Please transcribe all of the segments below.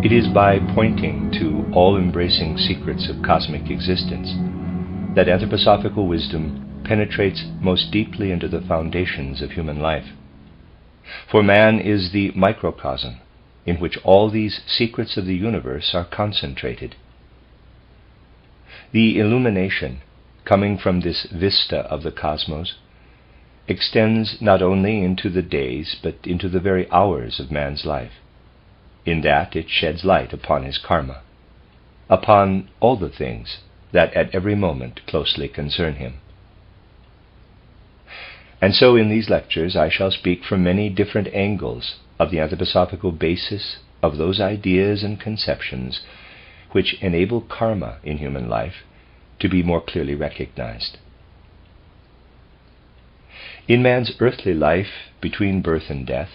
It is by pointing to all-embracing secrets of cosmic existence that anthroposophical wisdom penetrates most deeply into the foundations of human life. For man is the microcosm in which all these secrets of the universe are concentrated. The illumination coming from this vista of the cosmos extends not only into the days but into the very hours of man's life, in that it sheds light upon his karma, upon all the things that at every moment closely concern him. And so in these lectures I shall speak from many different angles of the anthroposophical basis of those ideas and conceptions which enable karma in human life to be more clearly recognized. In man's earthly life between birth and death,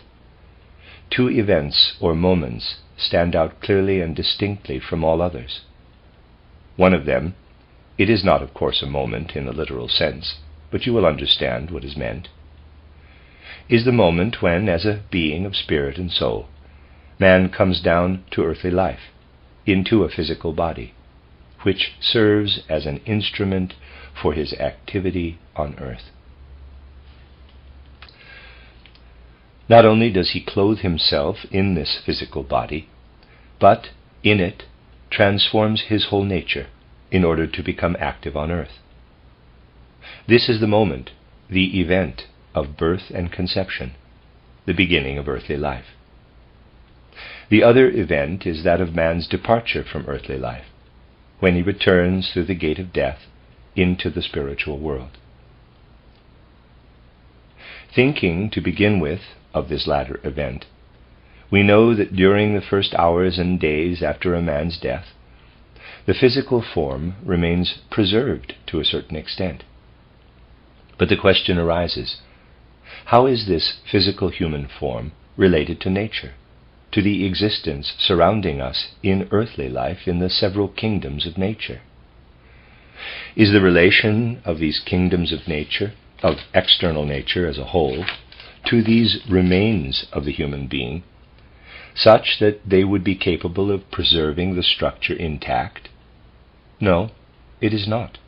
two events or moments stand out clearly and distinctly from all others. One of them, it is not of course a moment in the literal sense, but you will understand what is meant, is the moment when, as a being of spirit and soul, man comes down to earthly life, into a physical body, which serves as an instrument for his activity on earth. Not only does he clothe himself in this physical body, but in it transforms his whole nature in order to become active on earth. This is the moment, the event of birth and conception, the beginning of earthly life. The other event is that of man's departure from earthly life, when he returns through the gate of death into the spiritual world. Thinking, to begin with, of this latter event, we know that during the first hours and days after a man's death, the physical form remains preserved to a certain extent. But the question arises, how is this physical human form related to nature, to the existence surrounding us in earthly life in the several kingdoms of nature? Is the relation of these kingdoms of nature, of external nature as a whole, to these remains of the human being, such that they would be capable of preserving the structure intact? No, it is not.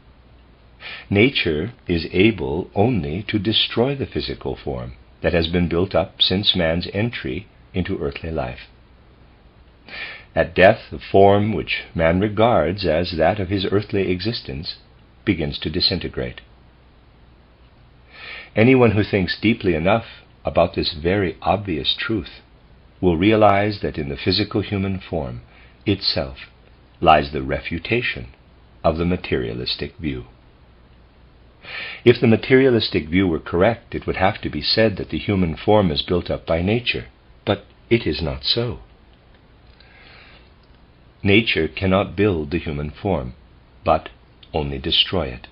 Nature is able only to destroy the physical form that has been built up since man's entry into earthly life. At death, the form which man regards as that of his earthly existence begins to disintegrate. Anyone who thinks deeply enough about this very obvious truth will realize that in the physical human form itself lies the refutation of the materialistic view. If the materialistic view were correct, it would have to be said that the human form is built up by nature, but it is not so. Nature cannot build the human form, but only destroy it.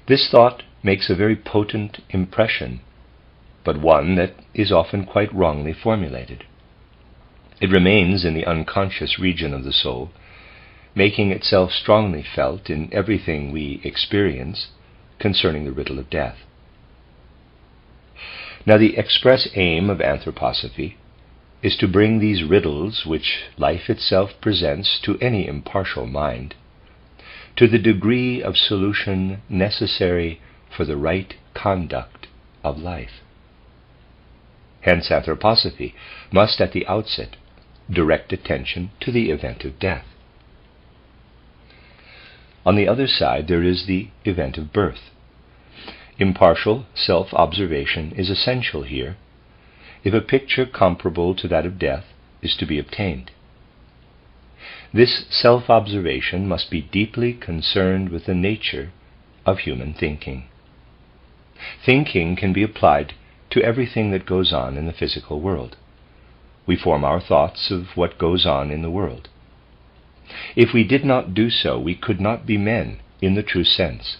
This thought makes a very potent impression, but one that is often quite wrongly formulated. It remains in the unconscious region of the soul, making itself strongly felt in everything we experience concerning the riddle of death. Now, the express aim of anthroposophy is to bring these riddles which life itself presents to any impartial mind to the degree of solution necessary for the right conduct of life. Hence, anthroposophy must at the outset direct attention to the event of death. On the other side, there is the event of birth. Impartial self-observation is essential here if a picture comparable to that of death is to be obtained. This self-observation must be deeply concerned with the nature of human thinking. Thinking can be applied to everything that goes on in the physical world. We form our thoughts of what goes on in the world. If we did not do so, we could not be men in the true sense,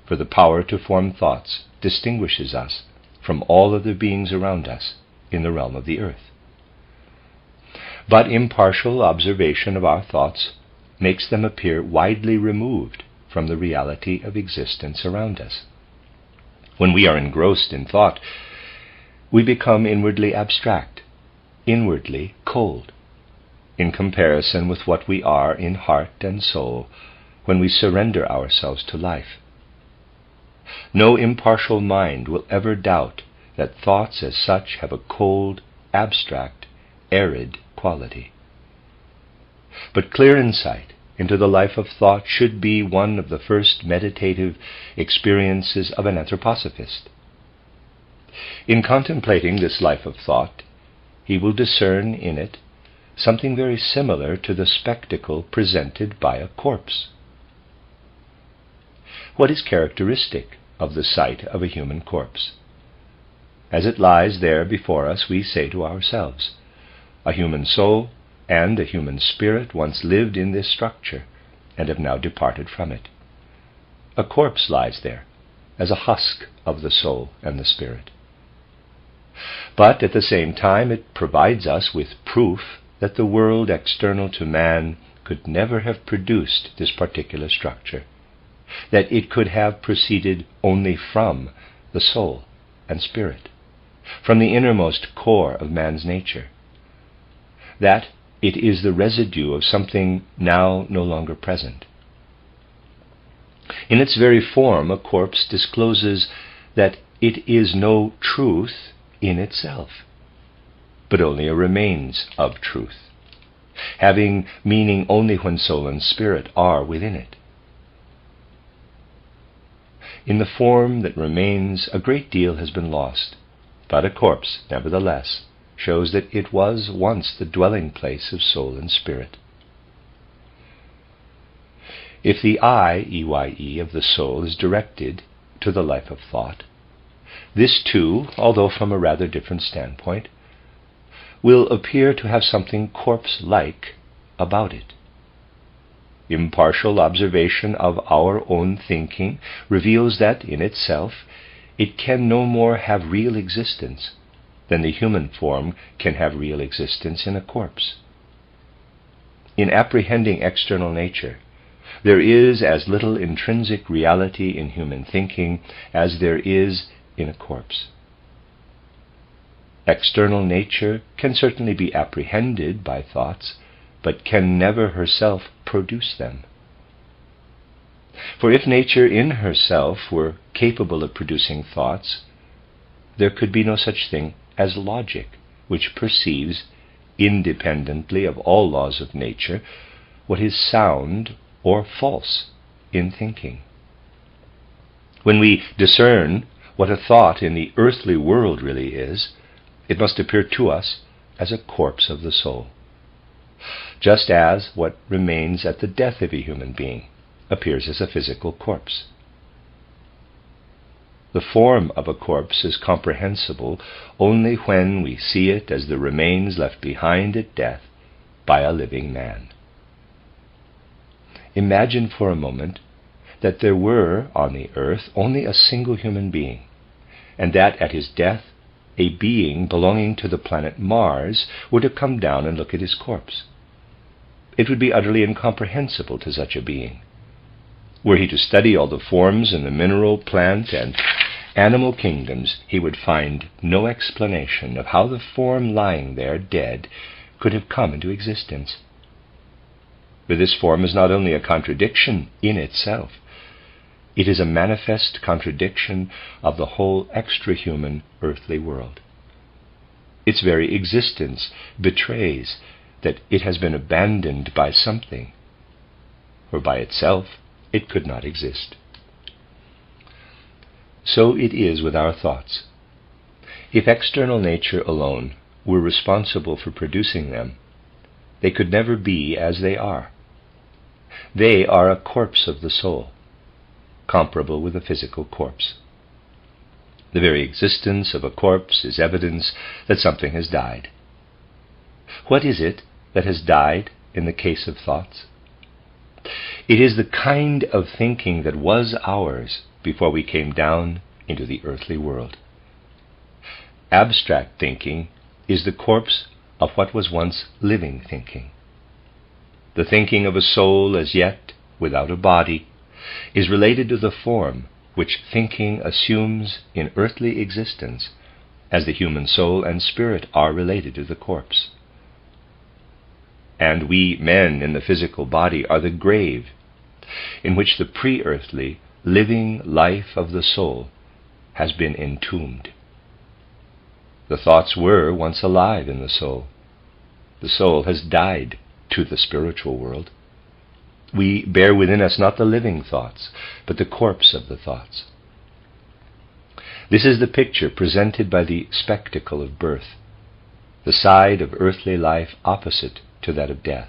for the power to form thoughts distinguishes us from all other beings around us in the realm of the earth. But impartial observation of our thoughts makes them appear widely removed from the reality of existence around us. When we are engrossed in thought, we become inwardly abstract, inwardly cold, in comparison with what we are in heart and soul when we surrender ourselves to life. No impartial mind will ever doubt that thoughts as such have a cold, abstract, arid quality. But clear insight into the life of thought should be one of the first meditative experiences of an anthroposophist. In contemplating this life of thought, he will discern in it something very similar to the spectacle presented by a corpse. What is characteristic of the sight of a human corpse? As it lies there before us, we say to ourselves, a human soul and a human spirit once lived in this structure and have now departed from it. A corpse lies there as a husk of the soul and the spirit. But at the same time it provides us with proof that the world external to man could never have produced this particular structure, that it could have proceeded only from the soul and spirit, from the innermost core of man's nature, that it is the residue of something now no longer present. In its very form, a corpse discloses that it is no truth in itself, but only a remains of truth, having meaning only when soul and spirit are within it. In the form that remains, a great deal has been lost, but a corpse, nevertheless, shows that it was once the dwelling place of soul and spirit. If the I, EYE, of the soul is directed to the life of thought, this too, although from a rather different standpoint, will appear to have something corpse-like about it. Impartial observation of our own thinking reveals that, in itself, it can no more have real existence than the human form can have real existence in a corpse. In apprehending external nature, there is as little intrinsic reality in human thinking as there is in a corpse. External nature can certainly be apprehended by thoughts, but can never herself produce them. For if nature in herself were capable of producing thoughts, there could be no such thing as logic, which perceives, independently of all laws of nature, what is sound or false in thinking. When we discern what a thought in the earthly world really is, it must appear to us as a corpse of the soul, just as what remains at the death of a human being appears as a physical corpse. The form of a corpse is comprehensible only when we see it as the remains left behind at death by a living man. Imagine for a moment that there were on the earth only a single human being, and that at his death a being belonging to the planet Mars were to come down and look at his corpse. It would be utterly incomprehensible to such a being. Were he to study all the forms in the mineral, plant, and animal kingdoms, he would find no explanation of how the form lying there dead could have come into existence. For this form is not only a contradiction in itself, it is a manifest contradiction of the whole extra-human earthly world. Its very existence betrays that it has been abandoned by something, for by itself it could not exist. So it is with our thoughts. If external nature alone were responsible for producing them, they could never be as they are. They are a corpse of the soul, comparable with a physical corpse. The very existence of a corpse is evidence that something has died. What is it that has died in the case of thoughts? It is the kind of thinking that was ours before we came down into the earthly world. Abstract thinking is the corpse of what was once living thinking. The thinking of a soul as yet without a body is related to the form which thinking assumes in earthly existence, as the human soul and spirit are related to the corpse. and we men in the physical body are the grave in which the pre-earthly living life of the soul has been entombed. The thoughts were once alive in the soul. The soul has died to the spiritual world. We bear within us not the living thoughts, but the corpse of the thoughts. This is the picture presented by the spectacle of birth, the side of earthly life opposite to that of death.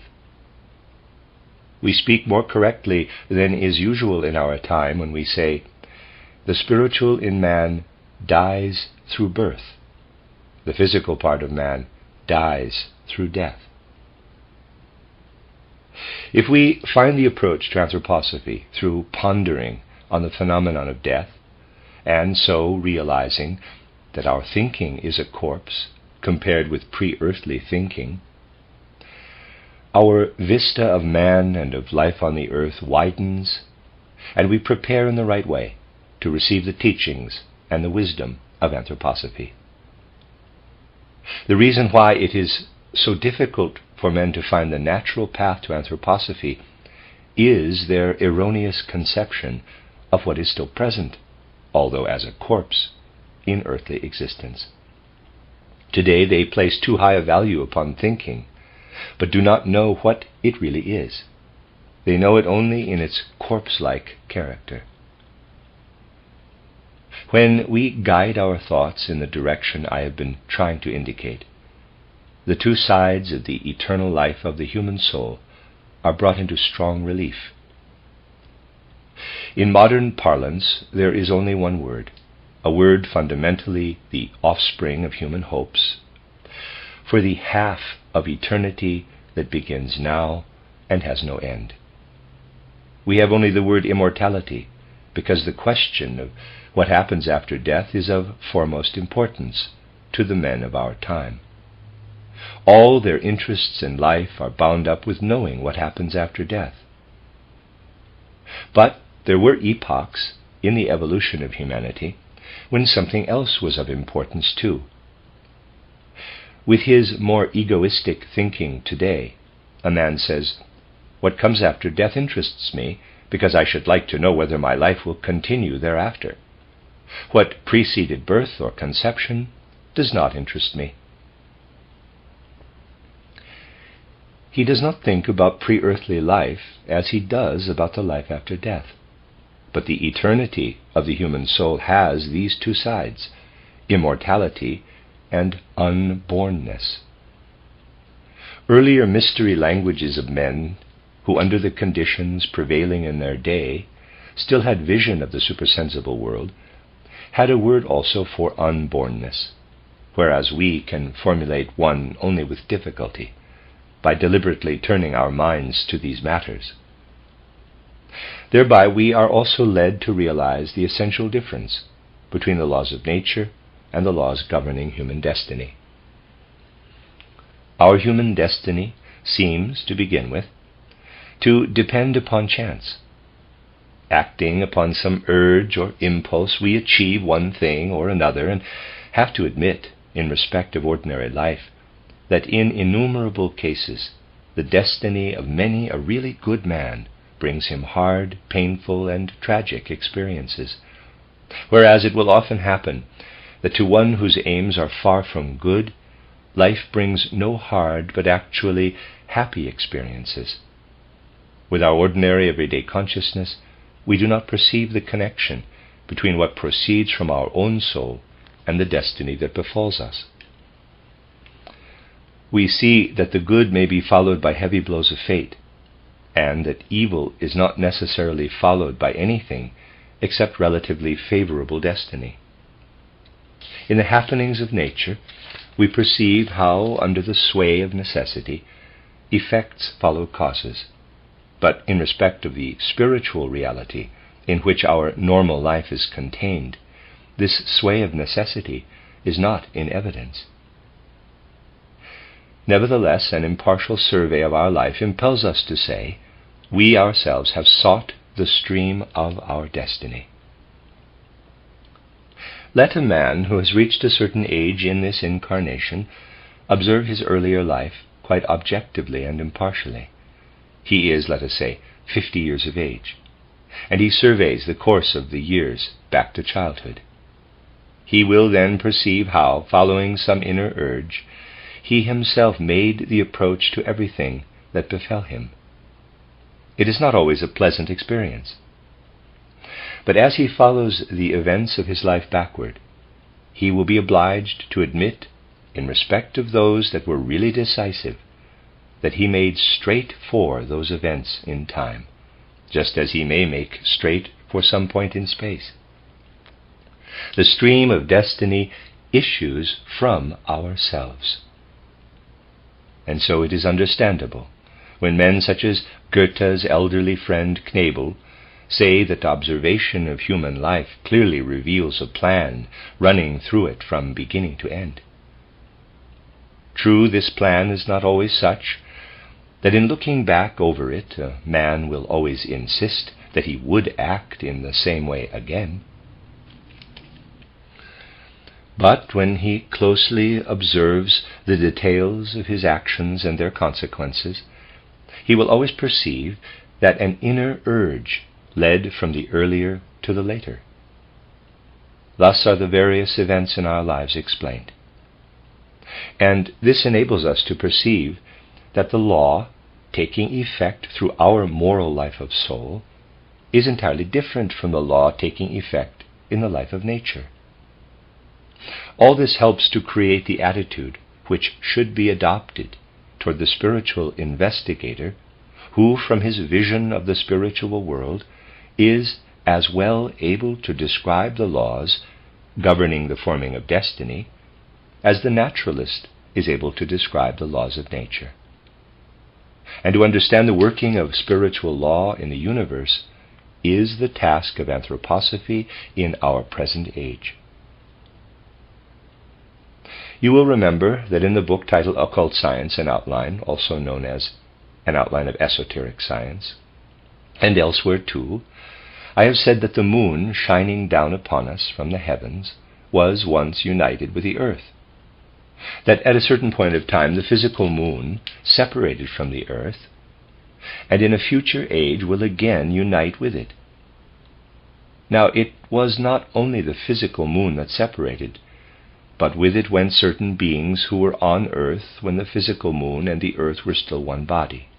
We speak more correctly than is usual in our time when we say, the spiritual in man dies through birth. The physical part of man dies through death. If we find the approach to anthroposophy through pondering on the phenomenon of death, and so realizing that our thinking is a corpse compared with pre-earthly thinking, our vista of man and of life on the earth widens, and we prepare in the right way to receive the teachings and the wisdom of anthroposophy. The reason why it is so difficult for men to find the natural path to anthroposophy is their erroneous conception of what is still present, although as a corpse, in earthly existence. Today they place too high a value upon thinking, but do not know what it really is. They know it only in its corpse-like character. When we guide our thoughts in the direction I have been trying to indicate, the two sides of the eternal life of the human soul are brought into strong relief. In modern parlance, there is only one word, a word fundamentally the offspring of human hopes, for the half of eternity that begins now and has no end. We have only the word immortality, because the question of what happens after death is of foremost importance to the men of our time. All their interests in life are bound up with knowing what happens after death. But there were epochs in the evolution of humanity when something else was of importance too. With his more egoistic thinking today, a man says, "What comes after death interests me, because I should like to know whether my life will continue thereafter. What preceded birth or conception does not interest me." He does not think about pre-earthly life as he does about the life after death. But the eternity of the human soul has these two sides, immortality and unbornness. Earlier mystery languages of men, who under the conditions prevailing in their day still had vision of the supersensible world, had a word also for unbornness, whereas we can formulate one only with difficulty, by deliberately turning our minds to these matters. Thereby we are also led to realize the essential difference between the laws of nature and the laws governing human destiny. Our human destiny seems, to begin with, to depend upon chance. Acting upon some urge or impulse, we achieve one thing or another, and have to admit, in respect of ordinary life, that in innumerable cases the destiny of many a really good man brings him hard, painful, and tragic experiences, whereas it will often happen that to one whose aims are far from good, life brings no hard but actually happy experiences. With our ordinary everyday consciousness, we do not perceive the connection between what proceeds from our own soul and the destiny that befalls us. We see that the good may be followed by heavy blows of fate, and that evil is not necessarily followed by anything except relatively favorable destiny. In the happenings of nature, we perceive how, under the sway of necessity, effects follow causes. But in respect of the spiritual reality in which our normal life is contained, this sway of necessity is not in evidence. Nevertheless, an impartial survey of our life impels us to say, we ourselves have sought the stream of our destiny. Let a man who has reached a certain age in this incarnation observe his earlier life quite objectively and impartially. He is, let us say, 50 years of age, and he surveys the course of the years back to childhood. He will then perceive how, following some inner urge, he himself made the approach to everything that befell him. It is not always a pleasant experience. But as he follows the events of his life backward, he will be obliged to admit, in respect of those that were really decisive, that he made straight for those events in time, just as he may make straight for some point in space. The stream of destiny issues from ourselves. And so it is understandable when men such as Goethe's elderly friend Knebel say that observation of human life clearly reveals a plan running through it from beginning to end. True, this plan is not always such that in looking back over it, a man will always insist that he would act in the same way again. But when he closely observes the details of his actions and their consequences, he will always perceive that an inner urge led from the earlier to the later. Thus are the various events in our lives explained. And this enables us to perceive that the law, taking effect through our moral life of soul, is entirely different from the law taking effect in the life of nature. All this helps to create the attitude which should be adopted toward the spiritual investigator, who, from his vision of the spiritual world, is as well able to describe the laws governing the forming of destiny as the naturalist is able to describe the laws of nature. And to understand the working of spiritual law in the universe is the task of anthroposophy in our present age. You will remember that in the book titled Occult Science, an Outline, also known as An Outline of Esoteric Science, and elsewhere too, I have said that the moon shining down upon us from the heavens was once united with the earth, that at a certain point of time the physical moon separated from the earth, and in a future age will again unite with it. Now it was not only the physical moon that separated, but with it went certain beings who were on earth when the physical moon and the earth were still one body.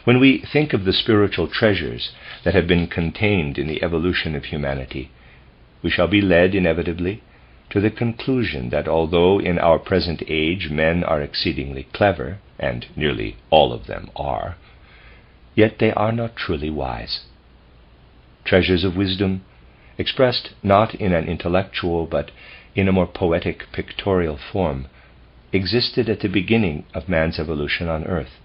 When we think of the spiritual treasures that have been contained in the evolution of humanity, we shall be led inevitably to the conclusion that although in our present age men are exceedingly clever, and nearly all of them are, yet they are not truly wise. Treasures of wisdom, expressed not in an intellectual but in a more poetic pictorial form, existed at the beginning of man's evolution on earth,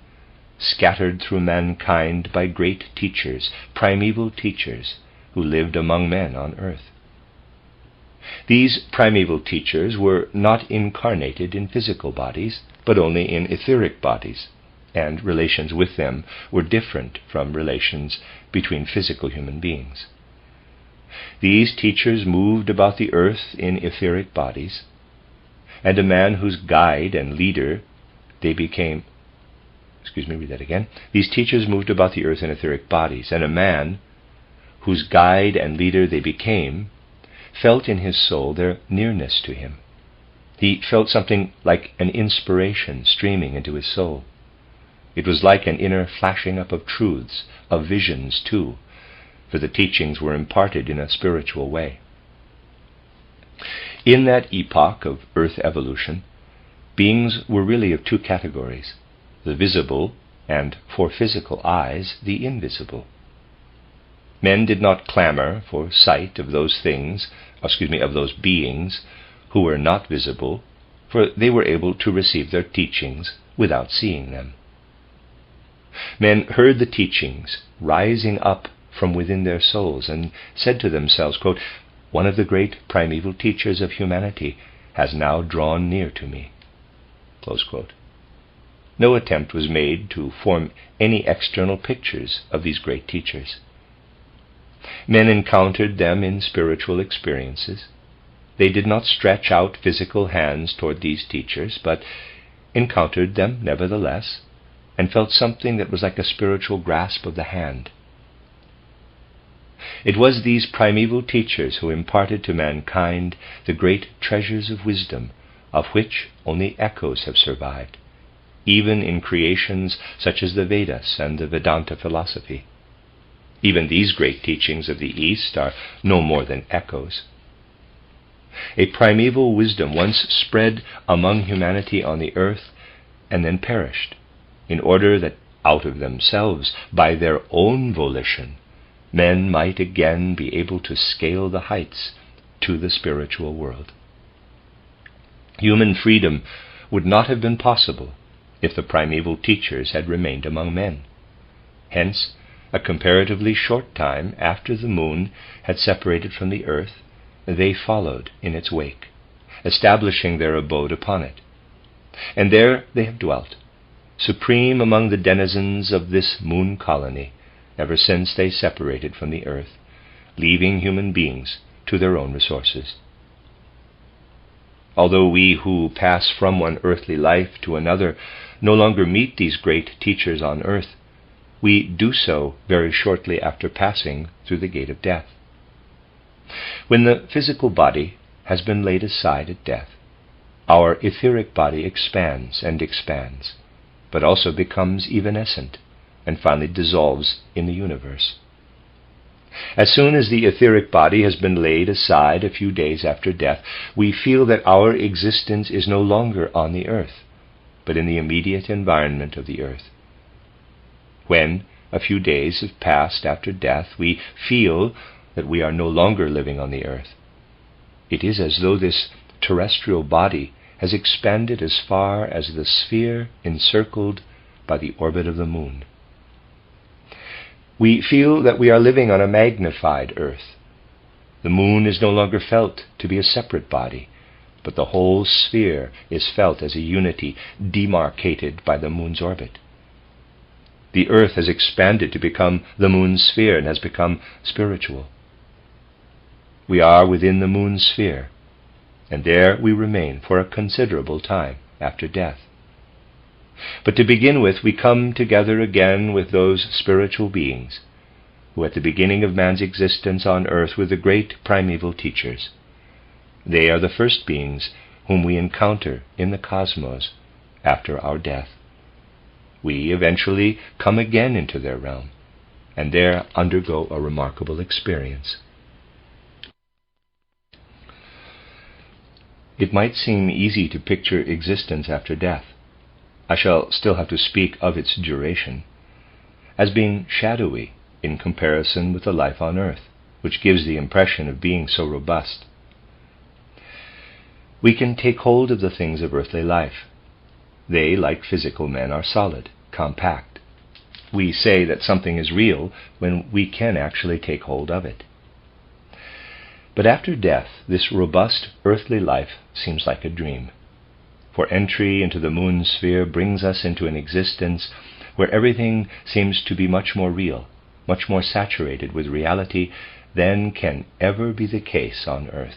scattered through mankind by great teachers, primeval teachers, who lived among men on earth. These primeval teachers were not incarnated in physical bodies, but only in etheric bodies, and relations with them were different from relations between physical human beings. These teachers moved about the earth in etheric bodies, and a man whose guide and leader they became These teachers moved about the earth in etheric bodies, and a man whose guide and leader they became felt in his soul their nearness to him. He felt something like an inspiration streaming into his soul. It was like an inner flashing up of truths, of visions too, for the teachings were imparted in a spiritual way. In that epoch of earth evolution, beings were really of two categories, the visible and, for physical eyes, the invisible. Men did not clamor for sight of those beings who were not visible, for they were able to receive their teachings without seeing them. Men heard the teachings rising up from within their souls and said to themselves, quote, "One of the great primeval teachers of humanity has now drawn near to me." Close quote. No attempt was made to form any external pictures of these great teachers. Men encountered them in spiritual experiences. They did not stretch out physical hands toward these teachers, but encountered them nevertheless, and felt something that was like a spiritual grasp of the hand. It was these primeval teachers who imparted to mankind the great treasures of wisdom, of which only echoes have survived, even in creations such as the Vedas and the Vedanta philosophy. Even these great teachings of the East are no more than echoes. A primeval wisdom once spread among humanity on the earth and then perished, in order that out of themselves, by their own volition, men might again be able to scale the heights to the spiritual world. Human freedom would not have been possible if the primeval teachers had remained among men. Hence, a comparatively short time after the moon had separated from the earth, they followed in its wake, establishing their abode upon it. And there they have dwelt, supreme among the denizens of this moon colony, ever since they separated from the earth, leaving human beings to their own resources. Although we who pass from one earthly life to another no longer meet these great teachers on earth, we do so very shortly after passing through the gate of death. When the physical body has been laid aside at death, our etheric body expands and expands, but also becomes evanescent and finally dissolves in the universe. As soon as the etheric body has been laid aside a few days after death, we feel that our existence is no longer on the earth, but in the immediate environment of the earth. When a few days have passed after death, we feel that we are no longer living on the earth. It is as though this terrestrial body has expanded as far as the sphere encircled by the orbit of the moon. We feel that we are living on a magnified earth. The moon is no longer felt to be a separate body, but the whole sphere is felt as a unity demarcated by the moon's orbit. The earth has expanded to become the moon's sphere and has become spiritual. We are within the moon's sphere, and there we remain for a considerable time after death. But to begin with, we come together again with those spiritual beings who at the beginning of man's existence on earth were the great primeval teachers. They are the first beings whom we encounter in the cosmos after our death. We eventually come again into their realm, and there undergo a remarkable experience. It might seem easy to picture existence after death. I shall still have to speak of its duration, as being shadowy in comparison with the life on earth, which gives the impression of being so robust. We can take hold of the things of earthly life. They, like physical men, are solid, compact. We say that something is real when we can actually take hold of it. But after death, this robust earthly life seems like a dream. For entry into the moon sphere brings us into an existence where everything seems to be much more real, much more saturated with reality than can ever be the case on earth.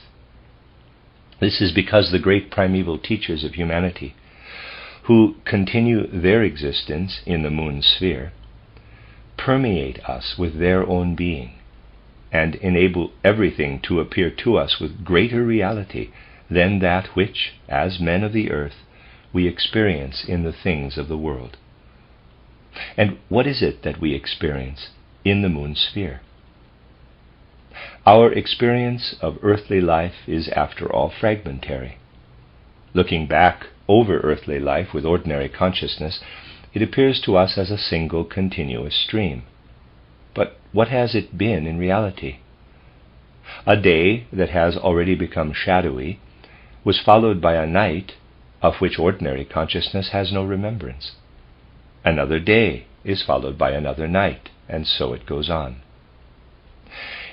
This is because the great primeval teachers of humanity, who continue their existence in the moon sphere, permeate us with their own being, and enable everything to appear to us with greater reality than that which, as men of the earth, we experience in the things of the world. And what is it that we experience in the moon sphere? Our experience of earthly life is, after all, fragmentary. Looking back over earthly life with ordinary consciousness, it appears to us as a single continuous stream. But what has it been in reality? A day that has already become shadowy was followed by a night of which ordinary consciousness has no remembrance. Another day is followed by another night, and so it goes on.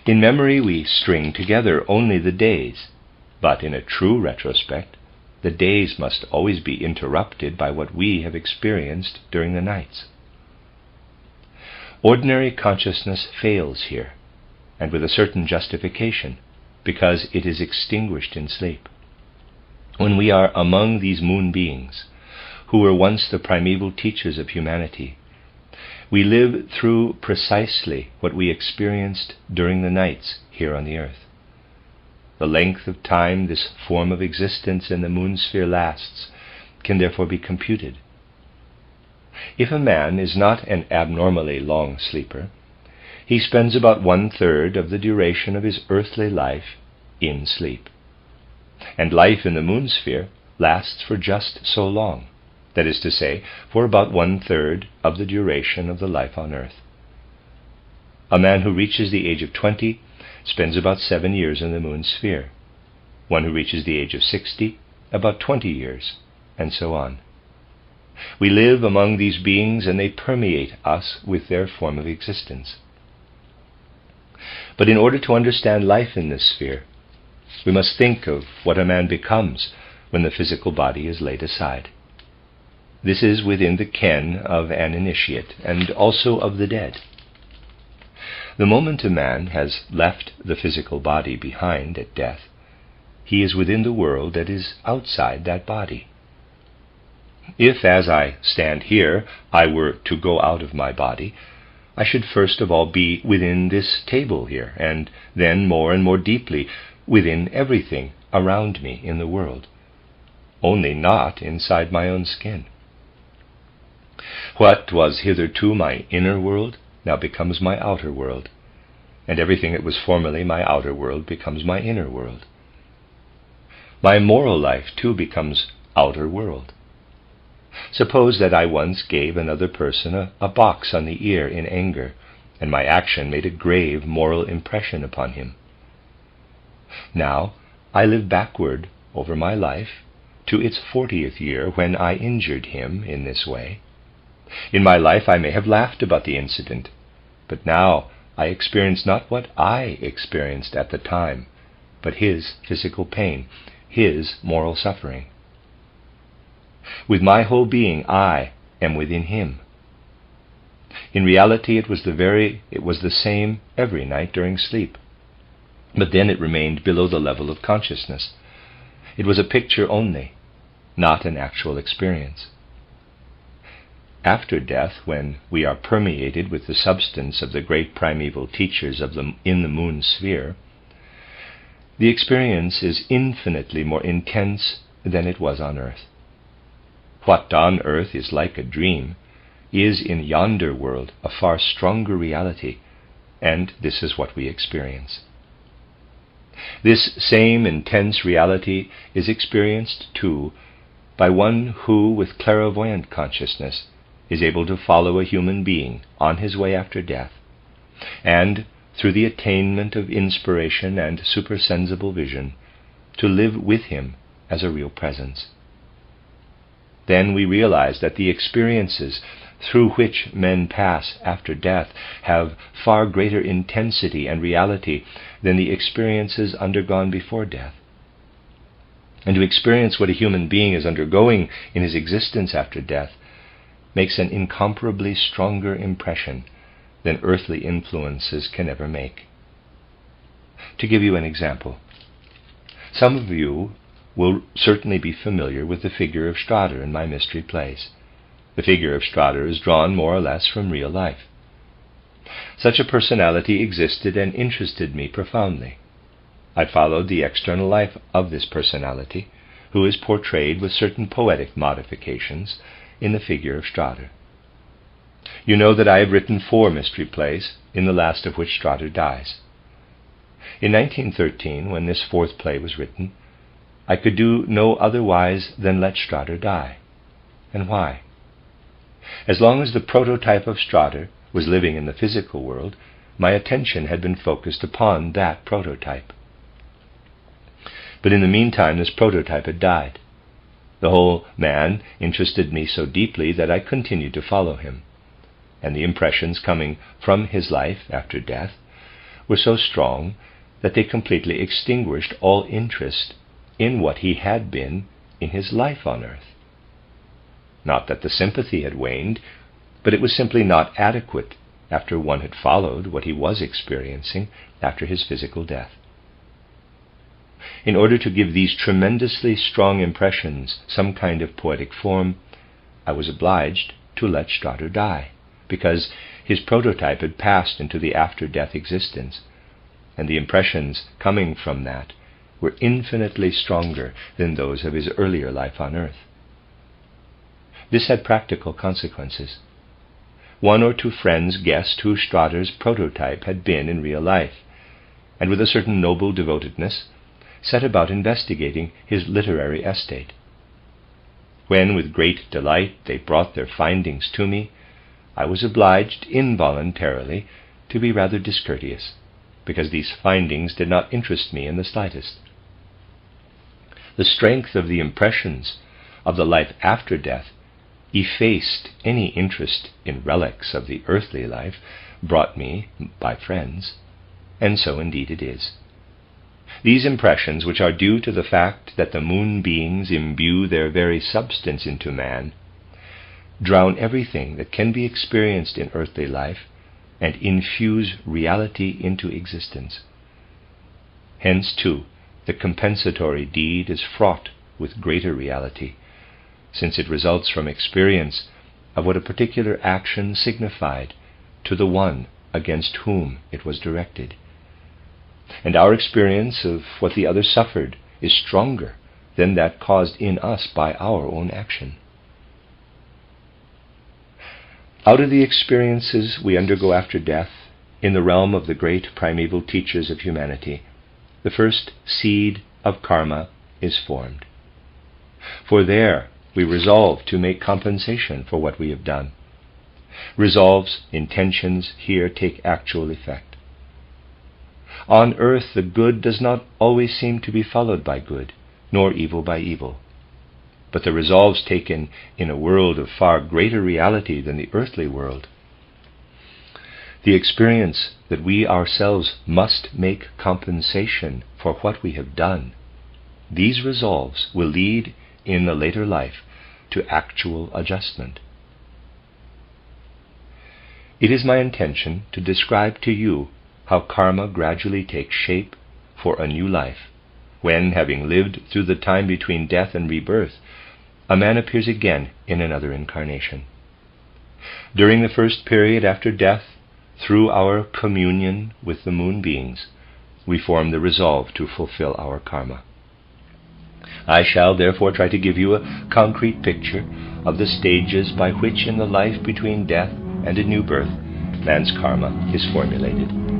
In memory we string together only the days, but in a true retrospect, the days must always be interrupted by what we have experienced during the nights. Ordinary consciousness fails here, and with a certain justification, because it is extinguished in sleep. When we are among these moon beings, who were once the primeval teachers of humanity. We live through precisely what we experienced during the nights here on the earth. The length of time this form of existence in the moon sphere lasts can therefore be computed. If a man is not an abnormally long sleeper, he spends about 1/3 of the duration of his earthly life in sleep. And life in the moon sphere lasts for just so long, that is to say, for about 1/3 of the duration of the life on earth. A man who reaches the age of 20 spends about 7 years in the moon sphere. One who reaches the age of 60, about 20 years, and so on. We live among these beings, and they permeate us with their form of existence. But in order to understand life in this sphere, we must think of what a man becomes when the physical body is laid aside. This is within the ken of an initiate, and also of the dead. The moment a man has left the physical body behind at death, he is within the world that is outside that body. If, as I stand here, I were to go out of my body, I should first of all be within this table here, and then more and more deeply within everything around me in the world, only not inside my own skin. What was hitherto my inner world now becomes my outer world, and everything that was formerly my outer world becomes my inner world. My moral life, too, becomes outer world. Suppose that I once gave another person a box on the ear in anger, and my action made a grave moral impression upon him. Now I live backward over my life to its 40th year, when I injured him in this way. In my life I may have laughed about the incident, but now I experience not what I experienced at the time, but his physical pain, his moral suffering. With my whole being I am within him. In reality it was the same every night during sleep, but then it remained below the level of consciousness. It was a picture only, not an actual experience. After death, when we are permeated with the substance of the great primeval teachers in the moon sphere, the experience is infinitely more intense than it was on earth. What on earth is like a dream is in yonder world a far stronger reality, and this is what we experience. This same intense reality is experienced, too, by one who, with clairvoyant consciousness, is able to follow a human being on his way after death, and, through the attainment of inspiration and supersensible vision, to live with him as a real presence. Then we realize that the experiences through which men pass after death have far greater intensity and reality than the experiences undergone before death. And to experience what a human being is undergoing in his existence after death makes an incomparably stronger impression than earthly influences can ever make. To give you an example, some of you will certainly be familiar with the figure of Strider in my mystery plays. The figure of Strider is drawn more or less from real life. Such a personality existed and interested me profoundly. I followed the external life of this personality, who is portrayed with certain poetic modifications in the figure of Strider. You know that I have written 4 mystery plays, in the last of which Strider dies. In 1913, when this 4th play was written, I could do no otherwise than let Strider die. And why? As long as the prototype of Strider was living in the physical world, my attention had been focused upon that prototype. But in the meantime, this prototype had died. The whole man interested me so deeply that I continued to follow him, and the impressions coming from his life after death were so strong that they completely extinguished all interest in what he had been in his life on earth. Not that the sympathy had waned, but it was simply not adequate after one had followed what he was experiencing after his physical death. In order to give these tremendously strong impressions some kind of poetic form, I was obliged to let Strider die, because his prototype had passed into the after-death existence, and the impressions coming from that were infinitely stronger than those of his earlier life on Earth. This had practical consequences. One or two friends guessed who Strider's prototype had been in real life, and with a certain noble devotedness set about investigating his literary estate. When, with great delight, they brought their findings to me, I was obliged involuntarily to be rather discourteous, because these findings did not interest me in the slightest. The strength of the impressions of the life after death effaced any interest in relics of the earthly life brought me by friends, and so indeed it is. These impressions, which are due to the fact that the moon beings imbue their very substance into man, drown everything that can be experienced in earthly life and infuse reality into existence. Hence, too, the compensatory deed is fraught with greater reality, since it results from experience of what a particular action signified to the one against whom it was directed. And our experience of what the other suffered is stronger than that caused in us by our own action. Out of the experiences we undergo after death, in the realm of the great primeval teachers of humanity, the first seed of karma is formed. For there we resolve to make compensation for what we have done. Resolves, intentions here take actual effect. On earth the good does not always seem to be followed by good, nor evil by evil. But the resolves taken in a world of far greater reality than the earthly world, the experience that we ourselves must make compensation for what we have done, these resolves will lead in the later life to actual adjustment. It is my intention to describe to you how karma gradually takes shape for a new life, when, having lived through the time between death and rebirth, a man appears again in another incarnation. During the first period after death, through our communion with the moon beings, we form the resolve to fulfill our karma. I shall therefore try to give you a concrete picture of the stages by which in the life between death and a new birth, man's karma is formulated.